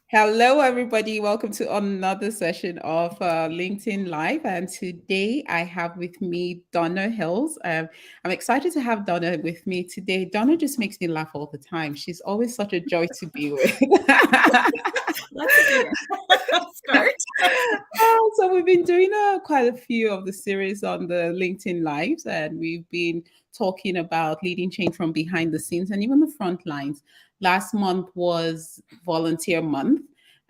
Hello, everybody. Welcome to another session of LinkedIn Live. And today I have with me Donna Hills. I'm excited to have Donna with me today. Donna just makes me laugh all the time. She's always such a joy to be with. That's a good start. So we've been doing quite a few of the series on the LinkedIn Lives, and we've been talking about leading change from behind the scenes and even the front lines. Last month was Volunteer Month,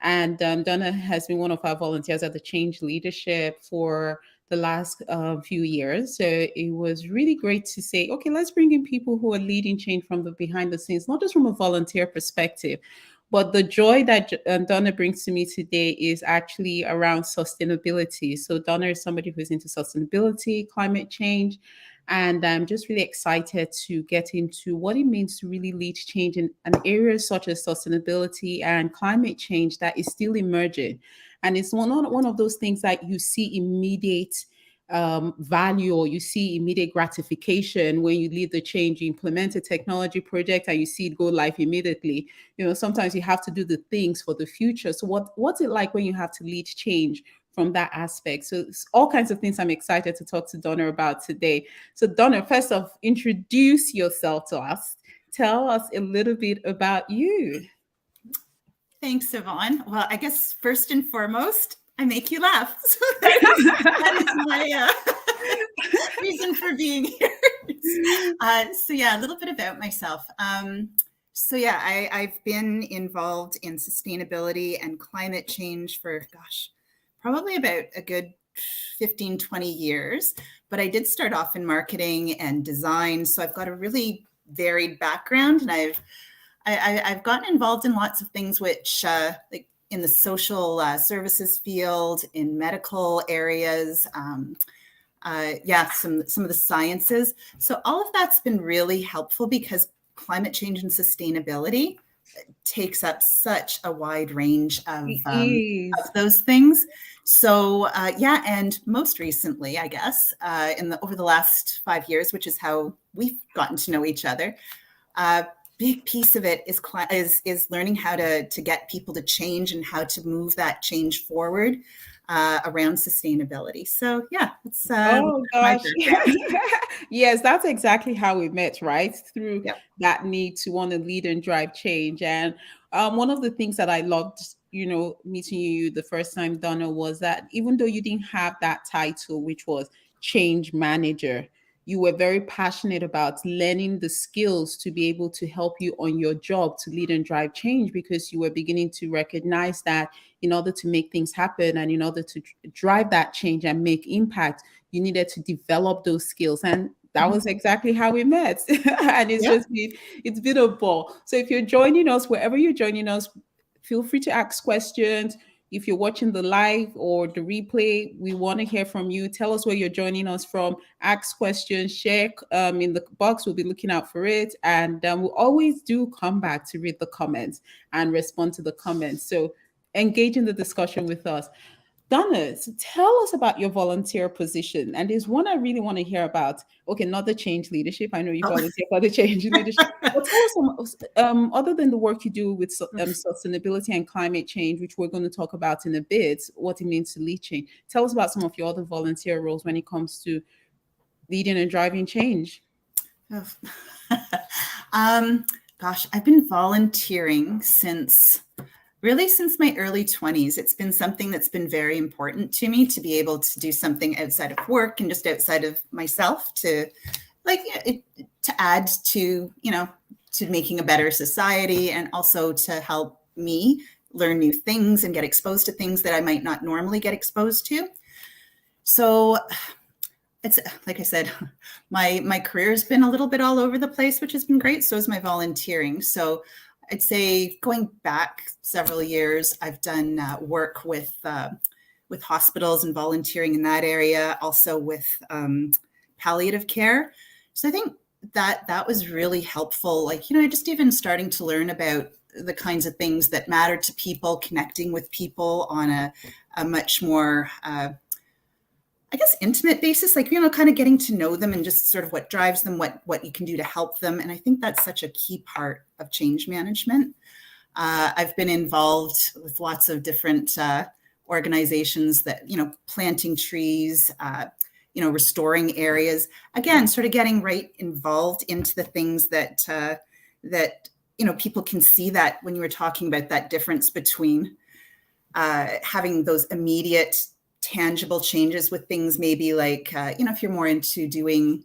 and Donna has been one of our volunteers at the Change Leadership for the last few years. So it was really great to say, okay, let's bring in people who are leading change from the behind the scenes, not just from a volunteer perspective, but the joy that Donna brings to me today is actually around sustainability. So Donna is somebody who's into sustainability, climate change, and I'm just really excited to get into what it means to really lead change in an area such as sustainability and climate change that is still emerging. And it's one of those things that you see immediate value, or you see immediate gratification when you lead the change. You implement a technology project and you see it go live immediately. Sometimes you have to do the things for the future. So what's it like when you have to lead change from that aspect? So it's all kinds of things I'm excited to talk to Donna about today. So Donna, first off, introduce yourself to us. Tell us a little bit about you. Thanks, Yvonne. Well, I guess first and foremost, I make you laugh. So that is my reason for being here. A little bit about myself. I've been involved in sustainability and climate change for, probably about a good 15, 20 years. But I did start off in marketing and design. So I've got a really varied background, and I've gotten involved in lots of things, which like in the social services field, in medical areas, some of the sciences. So all of that's been really helpful because climate change and sustainability takes up such a wide range of those things. So and most recently, I guess, over the last 5 years, which is how we've gotten to know each other. Big piece of it is learning how to get people to change and how to move that change forward around sustainability. So it's Oh gosh. Yes, that's exactly how we met, right? Through that need to want to lead and drive change. And one of the things that I loved, meeting you the first time, Donna, was that even though you didn't have that title, which was change manager, you were very passionate about learning the skills to be able to help you on your job to lead and drive change, because you were beginning to recognize that in order to make things happen and in order to drive that change and make impact, you needed to develop those skills. And that was exactly how we met. And it's been a ball. So if you're joining us, wherever you're joining us, feel free to ask questions. If you're watching the live or the replay, we want to hear from you. Tell us where you're joining us from. Ask questions, share in the box. We'll be looking out for it. And we'll always do come back to read the comments and respond to the comments. So engage in the discussion with us. Donna, so tell us about your volunteer position. And there's one I really want to hear about. Okay, not the change leadership. I know you volunteer for the change leadership. But tell us, other than the work you do with sustainability and climate change, which we're going to talk about in a bit, what it means to lead change. Tell us about some of your other volunteer roles when it comes to leading and driving change. I've been volunteering since my early 20s. It's been something that's been very important to me, to be able to do something outside of work and just outside of myself to add to making a better society, and also to help me learn new things and get exposed to things that I might not normally get exposed to. So it's like I said, my career has been a little bit all over the place, which has been great. So is my volunteering. So I'd say going back several years, I've done work with hospitals and volunteering in that area, also with palliative care. So I think that was really helpful. Just even starting to learn about the kinds of things that matter to people, connecting with people on a much more intimate basis, kind of getting to know them and just sort of what drives them, what you can do to help them. And I think that's such a key part of change management. I've been involved with lots of different organizations that, planting trees, restoring areas. Again, sort of getting right involved into the things that people can see, that when you were talking about that difference between having those immediate tangible changes with things, maybe like, if you're more into doing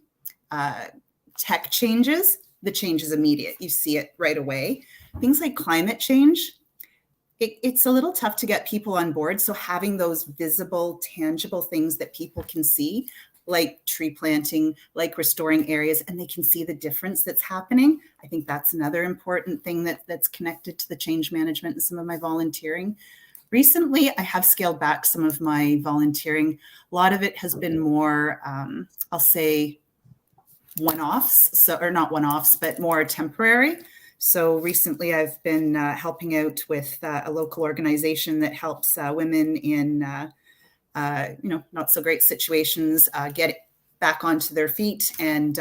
tech changes, the change is immediate. You see it right away. Things like climate change, it's a little tough to get people on board. So having those visible, tangible things that people can see, like tree planting, like restoring areas, and they can see the difference that's happening. I think that's another important thing that's connected to the change management and some of my volunteering. Recently, I have scaled back some of my volunteering. A lot of it has been more, I'll say, one-offs, or not one-offs, but more temporary. So recently I've been helping out with a local organization that helps women in, not so great situations get back onto their feet and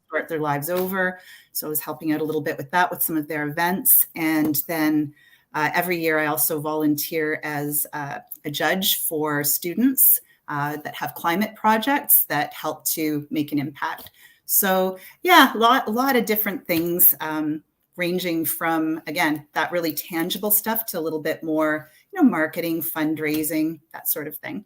start their lives over. So I was helping out a little bit with that, with some of their events. And then every year I also volunteer as a judge for students that have climate projects that help to make an impact. So yeah, a lot of different things, ranging from, again, that really tangible stuff to a little bit more, marketing, fundraising, that sort of thing.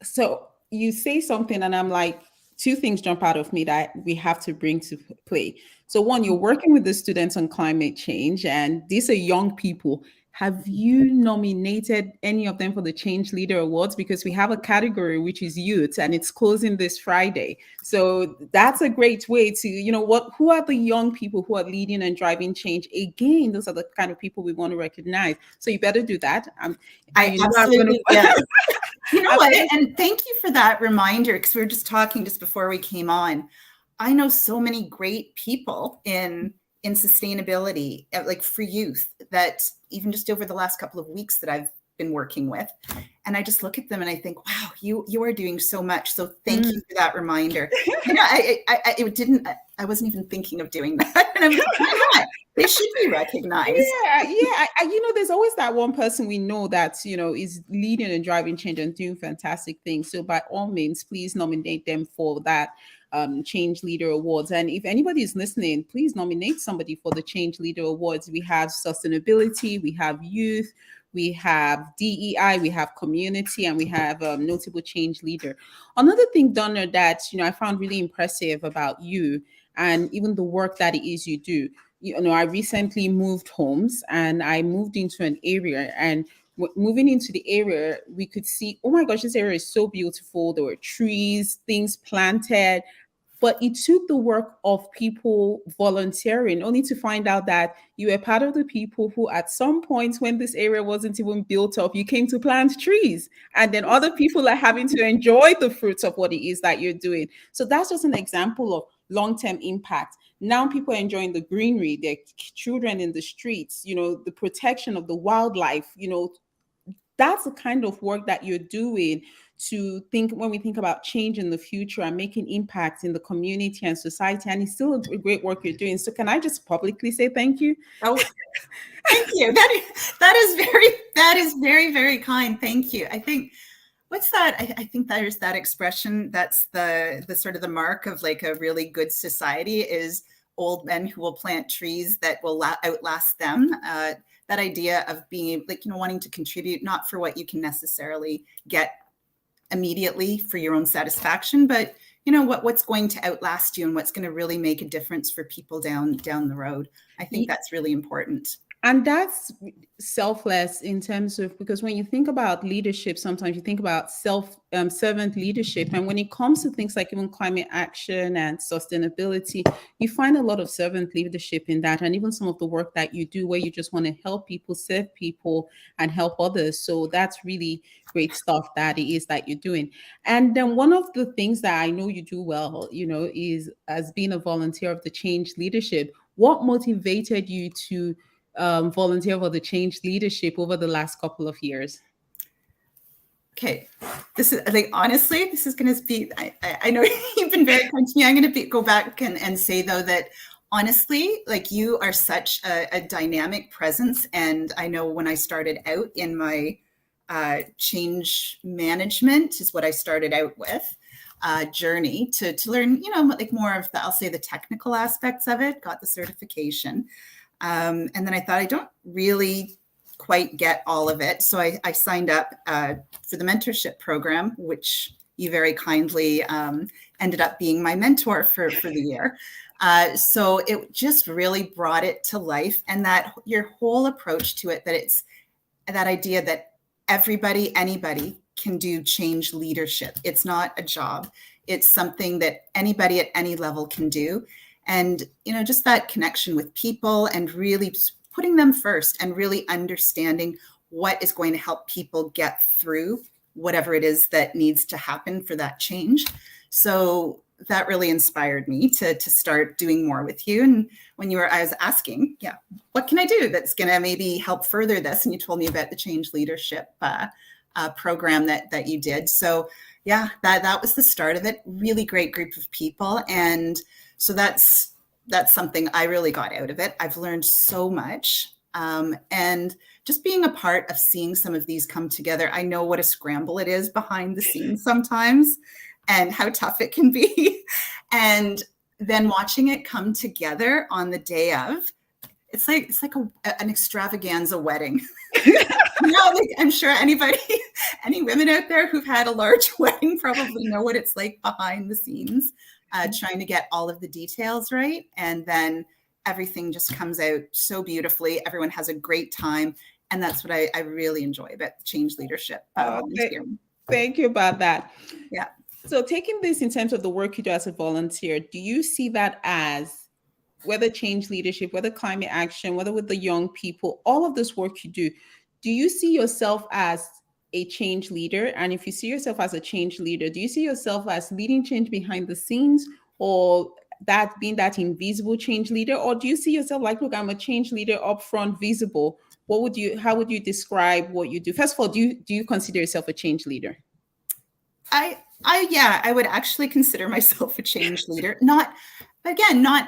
So you say something and I'm like, two things jump out of me that we have to bring to play. So one, you're working with the students on climate change, and these are young people. Have you nominated any of them for the Change Leader Awards? Because we have a category which is youth, and it's closing this Friday. So that's a great way to, who are the young people who are leading and driving change? Again, those are the kind of people we want to recognize. So you better do that. I absolutely, yes. You know what? And thank you for that reminder, because we were just talking just before we came on. I know so many great people in sustainability, like for youth, that even just over the last couple of weeks that I've been working with. And I just look at them and I think, wow, you are doing so much. So thank you for that reminder. I wasn't even thinking of doing that. And I'm like, why not? They should be recognized. Yeah. There's always that one person we know that, is leading and driving change and doing fantastic things. So by all means, please nominate them for that Change Leader Awards. And if anybody is listening, please nominate somebody for the Change Leader Awards. We have sustainability, we have youth, we have DEI, we have community, and we have notable change leader. Another thing, Donna, that I found really impressive about you, and even the work that it is you do. I recently moved homes, and I moved into an area, and moving into the area, we could see, oh my gosh, this area is so beautiful. There were trees, things planted, but it took the work of people volunteering, only to find out that you were part of the people who, at some point when this area wasn't even built up, you came to plant trees. And then other people are having to enjoy the fruits of what it is that you're doing. So that's just an example of long-term impact. Now people are enjoying the greenery, their children in the streets, the protection of the wildlife, that's the kind of work that you're doing to think when we think about change in the future and making impact in the community and society. And it's still a great work you're doing. So can I just publicly say thank you? Oh, thank you. That is very, very kind. Thank you. I think, what's that? I think there's that expression. That's the sort of the mark of like a really good society, is old men who will plant trees that will outlast them. That idea of being like, wanting to contribute, not for what you can necessarily get immediately for your own satisfaction, but what's going to outlast you and what's going to really make a difference for people down the road. I think that's really important. And that's selfless in terms of, because when you think about leadership, sometimes you think about servant leadership. And when it comes to things like even climate action and sustainability, you find a lot of servant leadership in that. And even some of the work that you do where you just want to help people, serve people, and help others. So that's really great stuff that it is that you're doing. And then one of the things that I know you do well, is as being a volunteer of the Change Leadership. What motivated you to volunteer for the Change Leadership over the last couple of years? Okay, this is like, honestly, this is going to be, I know you've been very kind to me. I'm going to go back and say though that honestly, like you are such a dynamic presence. And I know when I started out in my change management is what I started out with, journey to learn, like more of the, I'll say the technical aspects of it, got the certification. And then I thought I don't really quite get all of it. So I signed up for the mentorship program, which you very kindly ended up being my mentor for the year. So it just really brought it to life, and that your whole approach to it, that it's that idea that anybody can do change leadership. It's not a job. It's something that anybody at any level can do. And, just that connection with people and really putting them first and really understanding what is going to help people get through whatever it is that needs to happen for that change. So that really inspired me to start doing more with you. And when I was asking, what can I do that's going to maybe help further this? And you told me about the change leadership program that you did. So that was the start of it. Really great group of people. And so that's something I really got out of it. I've learned so much. And just being a part of seeing some of these come together, I know what a scramble it is behind the scenes sometimes and how tough it can be. And then watching it come together on the day of, it's like an extravaganza wedding. Like, I'm sure any women out there who've had a large wedding probably know what it's like behind the scenes, trying to get all of the details right. And then everything just comes out so beautifully. Everyone has a great time. And that's what I really enjoy about the change leadership. Thank you about that. Yeah. So taking this in terms of the work you do as a volunteer, do you see that as, whether change leadership, whether climate action, whether with the young people, all of this work you do you see yourself as a change leader? And if you see yourself as a change leader, do you see yourself as leading change behind the scenes, or that being that invisible change leader? Or do you see yourself like, look, I'm a change leader up front, visible? How would you describe what you do? First of all, do you consider yourself a change leader? I would actually consider myself a change leader. Not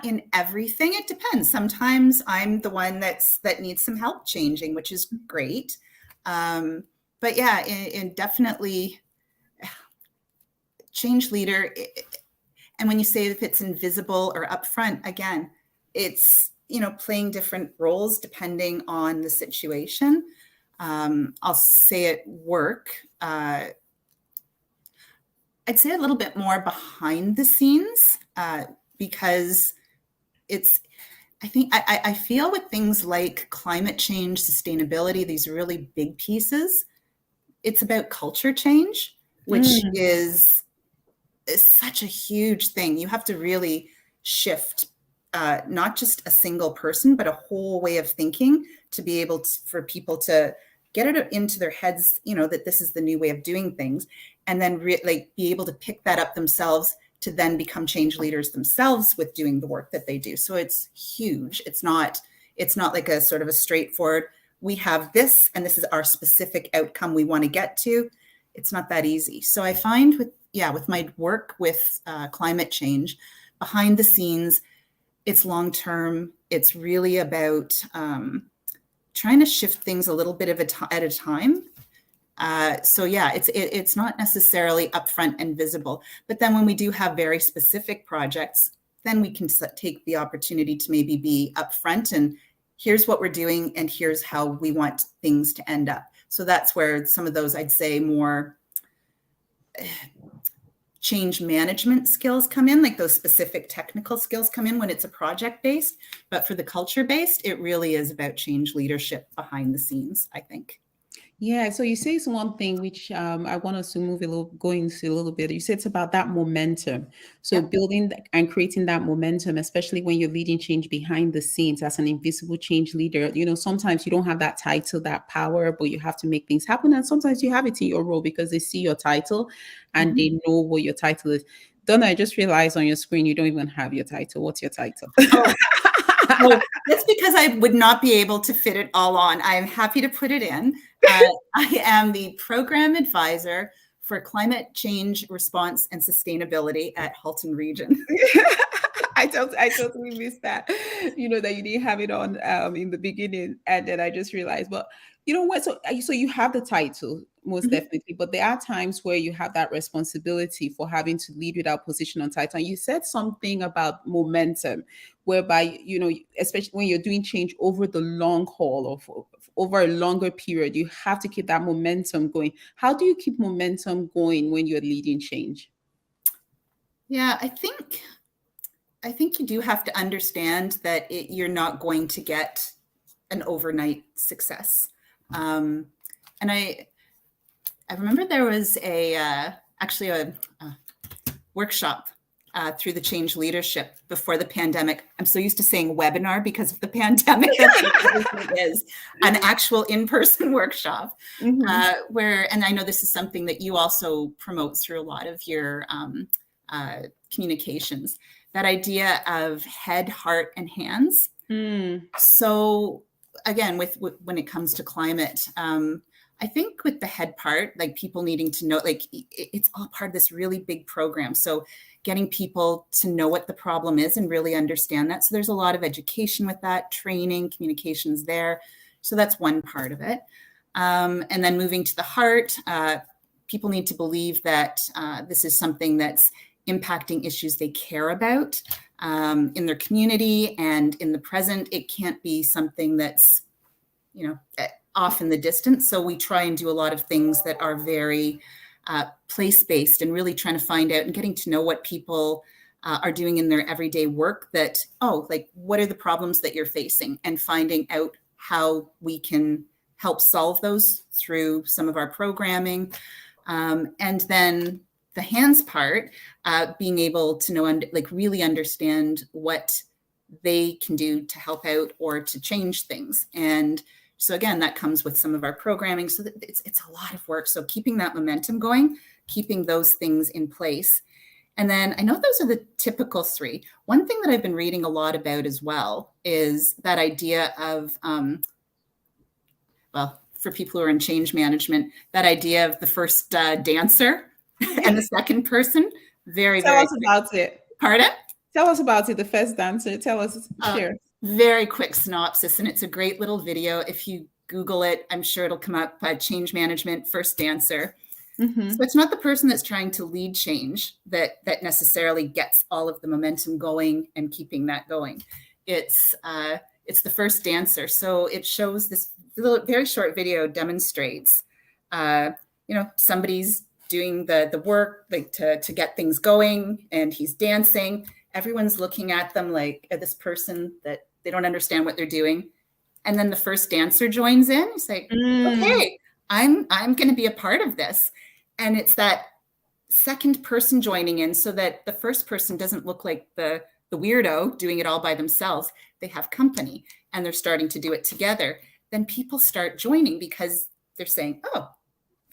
in everything. It depends. Sometimes I'm the one that needs some help changing, which is great. But in definitely change leader. And when you say if it's invisible or upfront, again, it's, playing different roles depending on the situation. I'll say at work, I'd say a little bit more behind the scenes, because I feel with things like climate change, sustainability, these really big pieces, it's about culture change, which is such a huge thing. You have to really shift, not just a single person, but a whole way of thinking to be able for people to get it into their heads, that this is the new way of doing things. And then be able to pick that up themselves to then become change leaders themselves with doing the work that they do. So it's huge. It's not like a sort of a straightforward, we have this and this is our specific outcome we want to get to. It's not that easy. So I find with my work with climate change, behind the scenes, it's long-term. It's really about trying to shift things a little bit at a time. It's not necessarily upfront and visible, but then when we do have very specific projects, then we can take the opportunity to maybe be upfront and here's what we're doing and here's how we want things to end up. So that's where some of those, I'd say, more change management skills come in, like those specific technical skills come in when it's a project based, but for the culture based, it really is about change leadership behind the scenes, I think. Yeah, so you say it's one thing which I want us to go into a little bit. You said it's about that momentum. So building and creating that momentum, especially when you're leading change behind the scenes as an invisible change leader. Sometimes you don't have that title, that power, but you have to make things happen. And sometimes you have it in your role because they see your title and they know what your title is. Donna, I just realized on your screen, you don't even have your title. What's your title? Well, that's because I would not be able to fit it all on. I am happy to put it in. I am the program advisor for climate change response and sustainability at Halton Region. I totally missed that. That you didn't have it on in the beginning, and then I just realized. But you know what? So you have the title most Mhm. definitely, but there are times where you have that responsibility for having to lead without position on title. And you said something about momentum, whereby especially when you're doing change over the long haul or over a longer period, you have to keep that momentum going. How do you keep momentum going when you're leading change? Yeah, I think you do have to understand that you're not going to get an overnight success. And I remember there was actually a workshop through the change leadership before the pandemic. I'm so used to saying webinar because of the pandemic. That's what everything is, an actual in-person workshop where, and I know this is something that you also promote through a lot of your communications, that idea of head, heart, and hands. So again, when it comes to climate, I think with the head part, like people needing to know, like it's all part of this really big program. So getting people to know what the problem is and really understand that. So there's a lot of education with that, training, communications there. So that's one part of it. And then moving to the heart, people need to believe that this is something that's impacting issues they care about in their community and in the present. It can't be something that's, off in the distance. So we try and do a lot of things that are very place-based and really trying to find out and getting to know what people are doing in their everyday work, that, like, what are the problems that you're facing, and finding out how we can help solve those through some of our programming. And then the hands part, being able to know and really understand what they can do to help out or to change things. And so again, that comes with some of our programming. So it's a lot of work. So keeping that momentum going, keeping those things in place. And then I know those are the typical three. One thing that I've been reading a lot about as well is that idea of, for people who are in change management, that idea of the first dancer and the second person. Very, Tell very us about it. Pardon? Tell us about it. The first dancer. Tell us. Share. Very quick synopsis, and it's a great little video. If you Google it, I'm sure it'll come up. Change management, first dancer. So it's not the person that's trying to lead change that necessarily gets all of the momentum going and keeping that going. It's the first dancer. So it shows this little, very short video demonstrates, somebody's doing the work, like to get things going, and he's dancing. Everyone's looking at them like this person that they don't understand what they're doing. And then the first dancer joins in. He's like, okay, I'm going to be a part of this. And it's that second person joining in, so that the first person doesn't look like the weirdo doing it all by themselves. They have company and they're starting to do it together. Then people start joining because they're saying, if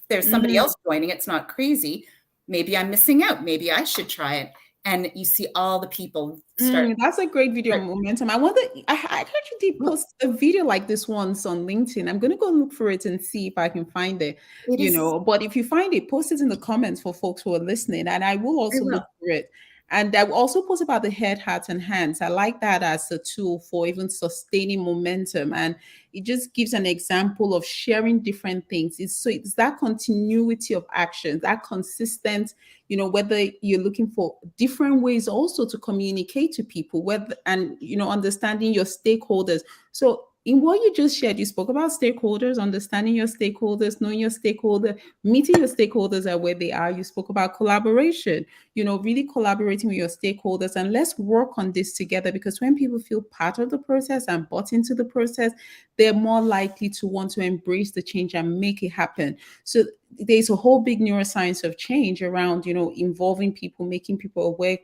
there's somebody else joining, it's not crazy. Maybe I'm missing out. Maybe I should try it. And you see all the people start. That's a great video momentum. I wonder, I actually did post a video like this once on LinkedIn. I'm going to go look for it and see if I can find it, but if you find it, post it in the comments for folks who are listening. And I will also look for it. And I will also post about the head, heart, and hands. I like that as a tool for even sustaining momentum. And it just gives an example of sharing different things. It's that continuity of action, that consistent, whether you're looking for different ways also to communicate to people, and understanding your stakeholders. So in what you just shared, you spoke about stakeholders, understanding your stakeholders, knowing your stakeholder, meeting your stakeholders at where they are. You spoke about collaboration, really collaborating with your stakeholders, and let's work on this together, because when people feel part of the process and bought into the process, they're more likely to want to embrace the change and make it happen. So there's a whole big neuroscience of change around, involving people, making people aware,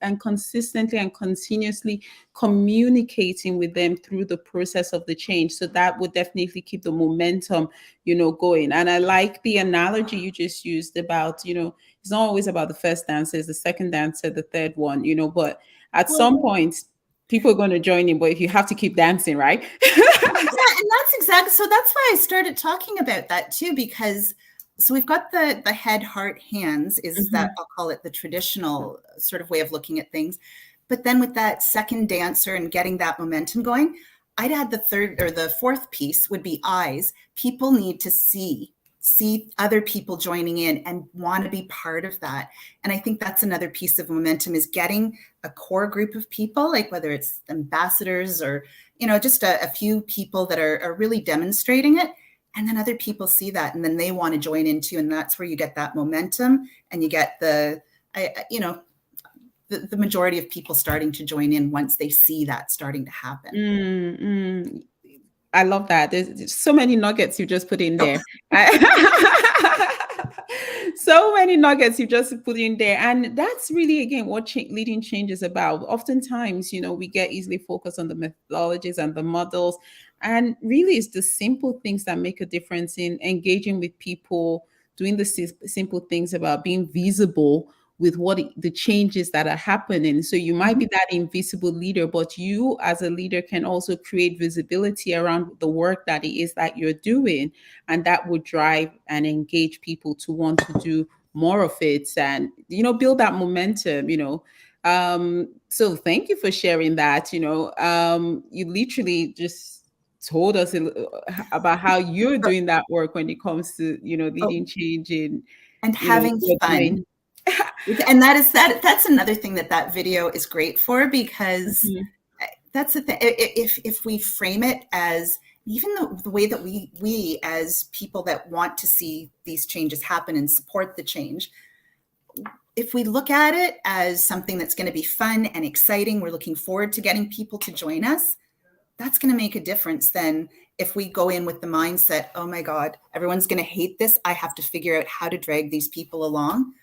and consistently and continuously communicating with them through the process of the change. So that would definitely keep the momentum, going. And I like the analogy you just used about, it's not always about the first dancer, it's the second dancer, the third one, but at some point, people are going to join in, but if you have to keep dancing, right? And that's exactly, so that's why I started talking about that too, because so we've got the head, heart, hands is that I'll call it the traditional sort of way of looking at things. But then with that second dancer and getting that momentum going, I'd add the third or the fourth piece would be eyes. People need to see other people joining in and want to be part of that. And I think that's another piece of momentum, is getting a core group of people, like whether it's ambassadors or, just a few people that are really demonstrating it. And then other people see that and then they want to join in too. And that's where you get that momentum and you get the majority of people starting to join in once they see that starting to happen. I love that. There's so many nuggets you just put in there. So many nuggets you just put in there. And that's really, again, what leading change is about. Oftentimes, we get easily focused on the methodologies and the models. And really, it's the simple things that make a difference in engaging with people, doing the simple things about being visible with the changes that are happening. So you might be that invisible leader, but you as a leader can also create visibility around the work that it is that you're doing. And that would drive and engage people to want to do more of it and, build that momentum, so thank you for sharing that. You literally just told us about how you're doing that work when it comes to, leading change in, and having fun. And that's another thing that video is great for, because that's the thing. If we frame it as even the way that we as people that want to see these changes happen and support the change, if we look at it as something that's going to be fun and exciting, we're looking forward to getting people to join us, that's going to make a difference than if we go in with the mindset, oh my God, everyone's going to hate this. I have to figure out how to drag these people along.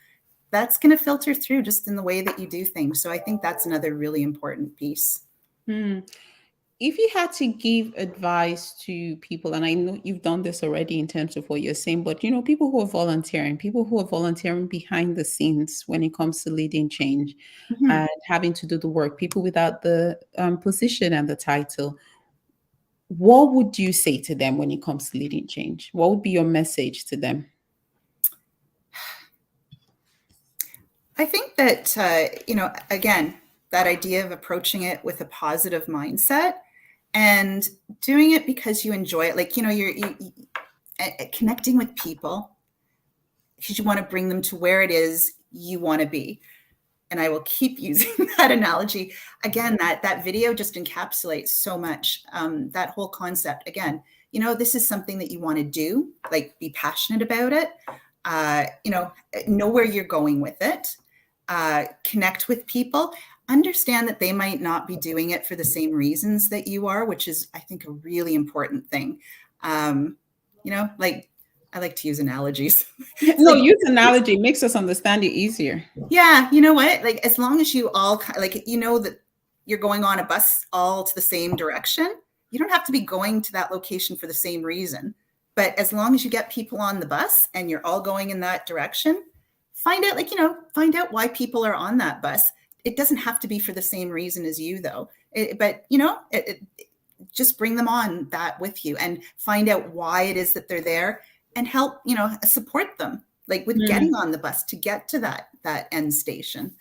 That's going to filter through just in the way that you do things. So I think that's another really important piece. If you had to give advice to people, and I know you've done this already in terms of what you're saying, but people who are volunteering behind the scenes when it comes to leading change and having to do the work, people without the position and the title, what would you say to them when it comes to leading change? What would be your message to them? I think that, again, that idea of approaching it with a positive mindset and doing it because you enjoy it. Like, you're connecting with people because you want to bring them to where it is you want to be. And I will keep using that analogy. Again, that video just encapsulates so much, that whole concept. Again, this is something that you want to do, like be passionate about it, know where you're going with it, connect with people, understand that they might not be doing it for the same reasons that you are, which is, I think, a really important thing. Like, I like to use analogies. No, use analogy. It makes us understand it easier. Yeah. You know what? Like, as long as you all that you're going on a bus all to the same direction, you don't have to be going to that location for the same reason. But as long as you get people on the bus and you're all going in that direction, find out why people are on that bus. It doesn't have to be for the same reason as you, though. Just bring them on that with you and find out why it is that they're there and help, support them, like with getting on the bus to get to that end station.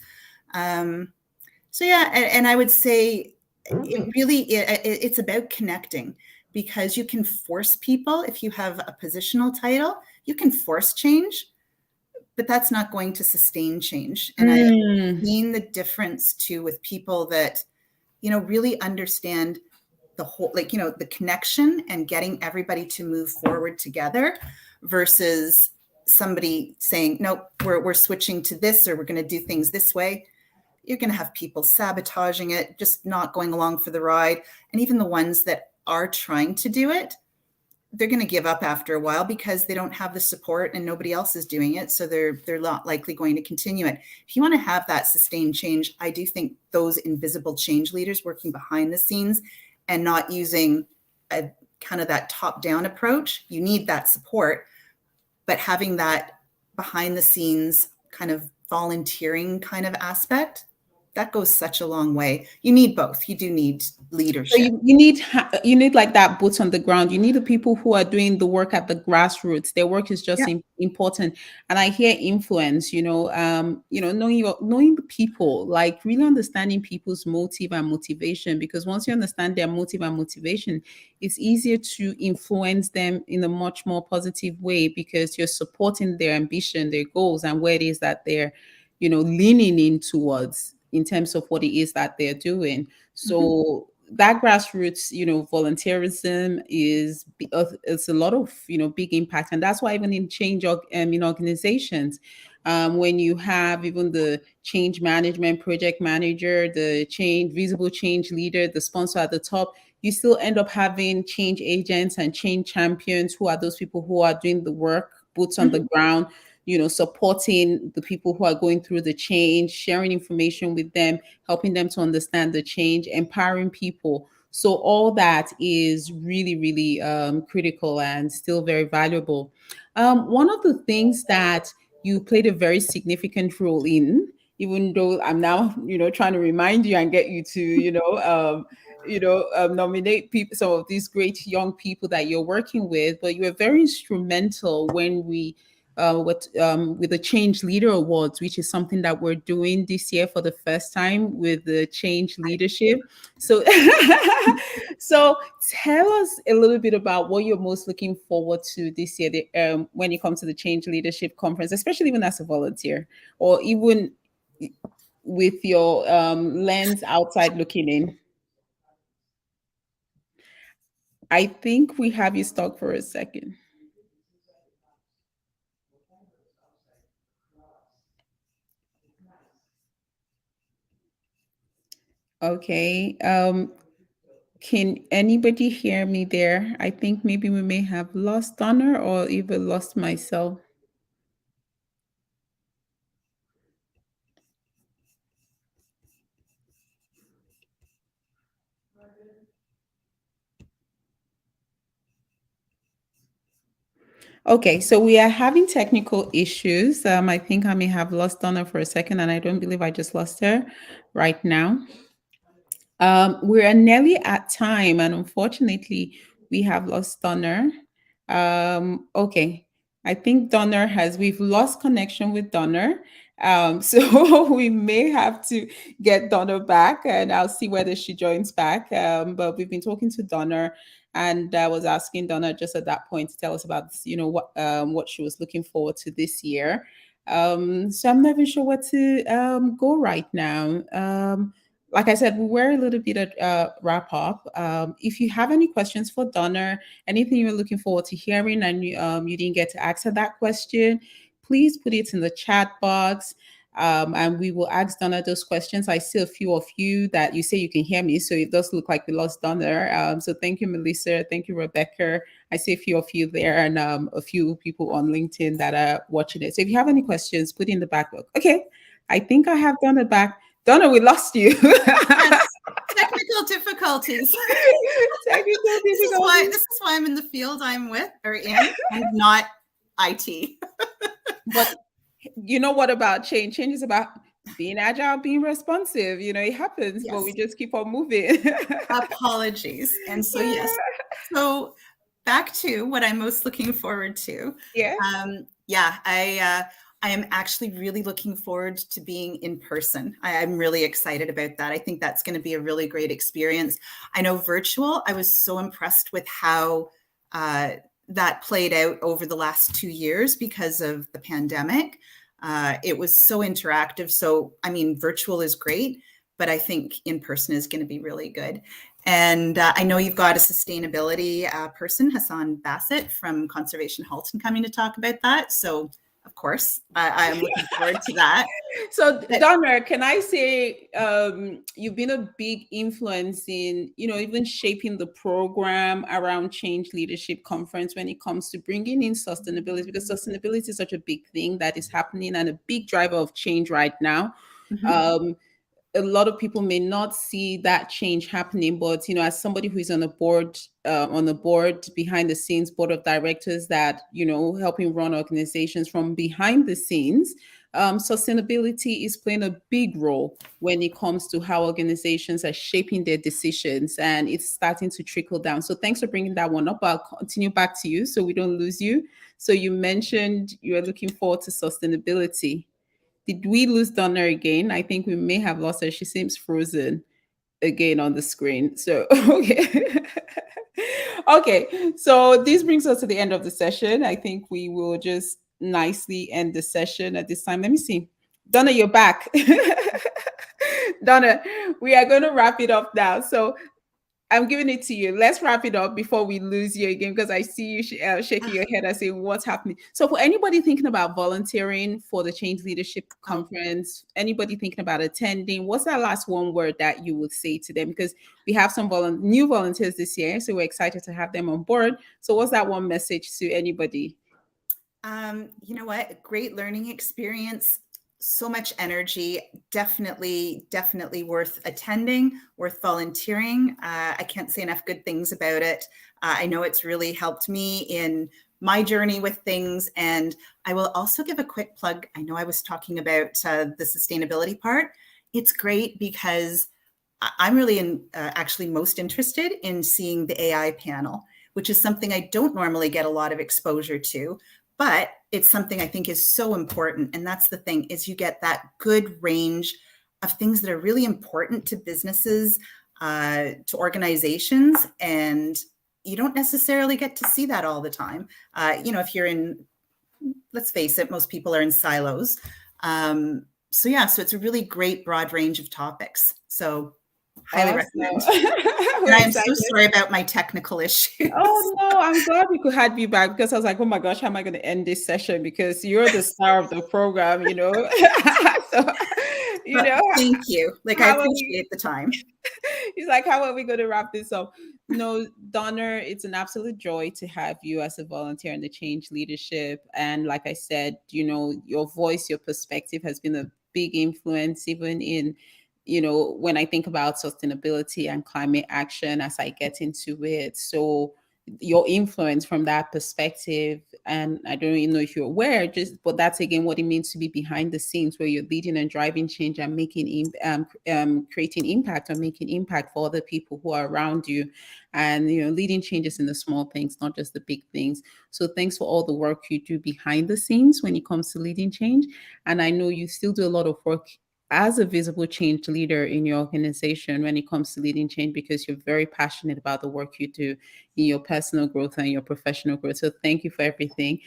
So yeah, and I would say it's about connecting, because you can force people. If you have a positional title, you can force change, but that's not going to sustain change. And I've seen the difference too with people that, really understand the whole, the connection and getting everybody to move forward together versus somebody saying, no, we're switching to this, or we're going to do things this way. You're going to have people sabotaging it, just not going along for the ride. And even the ones that are trying to do it, they're going to give up after a while because they don't have the support and nobody else is doing it. So they're not likely going to continue it. If you want to have that sustained change, I do think those invisible change leaders working behind the scenes and not using a kind of that top-down approach, you need that support, but having that behind the scenes kind of volunteering kind of aspect, that goes such a long way. You need both. You do need So leadership. you need like that boots on the ground. You need the people who are doing the work at the grassroots. Their work is just Yeah. important. And I hear influence. Knowing the people, like really understanding people's motive and motivation. Because once you understand their motive and motivation, it's easier to influence them in a much more positive way because you're supporting their ambition, their goals, and where it is that they're, leaning in towards in terms of what it is that they're doing. Mhm. So that grassroots, volunteerism it's a lot of big impact, and that's why even in in organizations, when you have even the change management project manager, the change visible change leader, the sponsor at the top, you still end up having change agents and change champions who are those people who are doing the work, boots on the Mhm. ground, supporting the people who are going through the change, sharing information with them, helping them to understand the change, empowering people. So all that is really, really critical and still very valuable. One of the things that you played a very significant role in, even though I'm now, trying to remind you and get you to, nominate people, some of these great young people that you're working with, but you were very instrumental when we with the Change Leader Awards, which is something that we're doing this year for the first time with the Change Leadership. So, so tell us a little bit about what you're most looking forward to this year when it comes to the Change Leadership Conference, especially even as a volunteer or even with your lens outside looking in. I think we have you stuck for a second. Okay. Can anybody hear me there? I think maybe we may have lost Donna or even lost myself. Okay, so we are having technical issues. I think I may have lost Donna for a second, and I don't believe I just lost her right now. We're nearly at time, and unfortunately, we have lost Donner. Okay, I think we've lost connection with Donner. So we may have to get Donner back, and I'll see whether she joins back. But we've been talking to Donner, and I was asking Donna just at that point to tell us about, what she was looking forward to this year. So I'm not even sure where to go right now. Like I said, we were a little bit at wrap up. If you have any questions for Donna, anything you're looking forward to hearing and you didn't get to answer that question, please put it in the chat box. And we will ask Donna those questions. I see a few of you that you say you can hear me, so it does look like we lost Donna. So thank you, Melissa. Thank you, Rebecca. I see a few of you there and a few people on LinkedIn that are watching it. So if you have any questions, put it in the back. Okay, I think I have Donna back. Donna, we lost you. Yes, technical difficulties. Technical This is why difficulties. this is why I'm in the field I'm with or in, and not IT. But you know what about change? Change is about being agile, being responsive. It happens, but we Yes. just keep on moving. Apologies. And so yes. So back to what I'm most looking forward to. Yeah. Yeah, I am actually really looking forward to being in person. I'm really excited about that. I think that's going to be a really great experience. I know virtual, I was so impressed with how that played out over the last 2 years because of the pandemic. It was so interactive. So, I mean, virtual is great, but I think in person is going to be really good. And I know you've got a sustainability person, Hassan Bassett from Conservation Halton, coming to talk about that. So, of course, I'm looking forward to that. So, But, Donna, can I say you've been a big influence in, even shaping the program around Change Leadership Conference when it comes to bringing in sustainability, because sustainability is such a big thing that is happening and a big driver of change right now. mm-hmm. A lot of people may not see that change happening, but as somebody who is on the board behind the scenes, board of directors that helping run organizations from behind the scenes, sustainability is playing a big role when it comes to how organizations are shaping their decisions, and it's starting to trickle down. So thanks for bringing that one up. I'll continue back to you so we don't lose you. So you mentioned you are looking forward to sustainability. Did we lose Donna again? I think we may have lost her. She seems frozen again on the screen. So, okay. Okay. So, this brings us to the end of the session. I think we will just nicely end the session at this time. Let me see. Donna, you're back. Donna, we are going to wrap it up now. So, I'm giving it to you. Let's wrap it up before we lose you again, because I see you shaking your head and saying, "What's happening?" So, for anybody thinking about volunteering for the Change Leadership Conference, anybody thinking about attending, what's that last one word that you would say to them? Because we have some new volunteers this year, so we're excited to have them on board. So, what's that one message to anybody? You know what? Great learning experience. So much energy. Definitely worth attending, worth volunteering. I can't say enough good things about it. I know it's really helped me in my journey with things. And I will also give a quick plug. I know I was talking about the sustainability part. It's great because I'm really actually most interested in seeing the AI panel, which is something I don't normally get a lot of exposure to. But it's something I think is so important. And that's the thing, is you get that good range of things that are really important to businesses, to organizations. And you don't necessarily get to see that all the time. If you're in, let's face it, most people are in silos. So it's a really great broad range of topics. So highly recommend. And I'm so sorry about my technical issues. Oh no, I'm glad we could have you back, because I was like, oh my gosh, how am I going to end this session? Because you're the star of the program, So, thank you. I appreciate the time. He's like, how are we going to wrap this up? No, Donna, it's an absolute joy to have you as a volunteer in the Change Leadership. And like I said, your voice, your perspective has been a big influence, even in when I think about sustainability and climate action as I get into it. So your influence from that perspective, and I don't even know if you're aware, but that's again what it means to be behind the scenes, where you're leading and driving change and making creating impact, or making impact for other people who are around you, and leading changes in the small things, not just the big things. So thanks for all the work you do behind the scenes when it comes to leading change. And I know you still do a lot of work as a visible change leader in your organization when it comes to leading change, because you're very passionate about the work you do in your personal growth and your professional growth. So thank you for everything.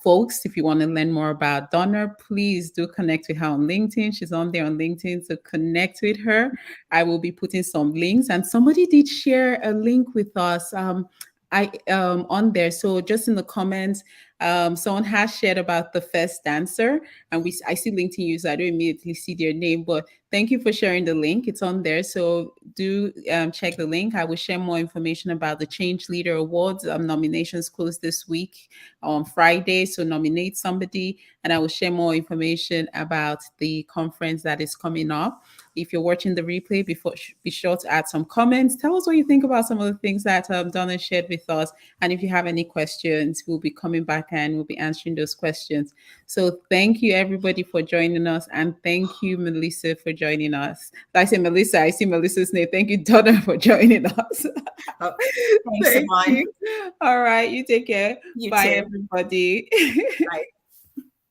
Folks, if you want to learn more about Donna, please do connect with her on LinkedIn. She's on there on LinkedIn, so connect with her. I will be putting some links, and somebody did share a link with us on there. So just in the comments, someone has shared about the first dancer, and I see LinkedIn user. I don't immediately see their name, but thank you for sharing the link. It's on there, so do check the link. I will share more information about the Change Leader Awards. Nominations close this week on Friday, so nominate somebody, and I will share more information about the conference that is coming up. If you're watching the replay, be sure to add some comments. Tell us what you think about some of the things that Donna shared with us. And if you have any questions, we'll be coming back and we'll be answering those questions. So thank you, everybody, for joining us. And thank you, Melissa, for joining us. I say Melissa, I see Melissa's name. Thank you, Donna, for joining us. Oh, thanks, Thank you. All right, you take care. Bye, everybody. Bye.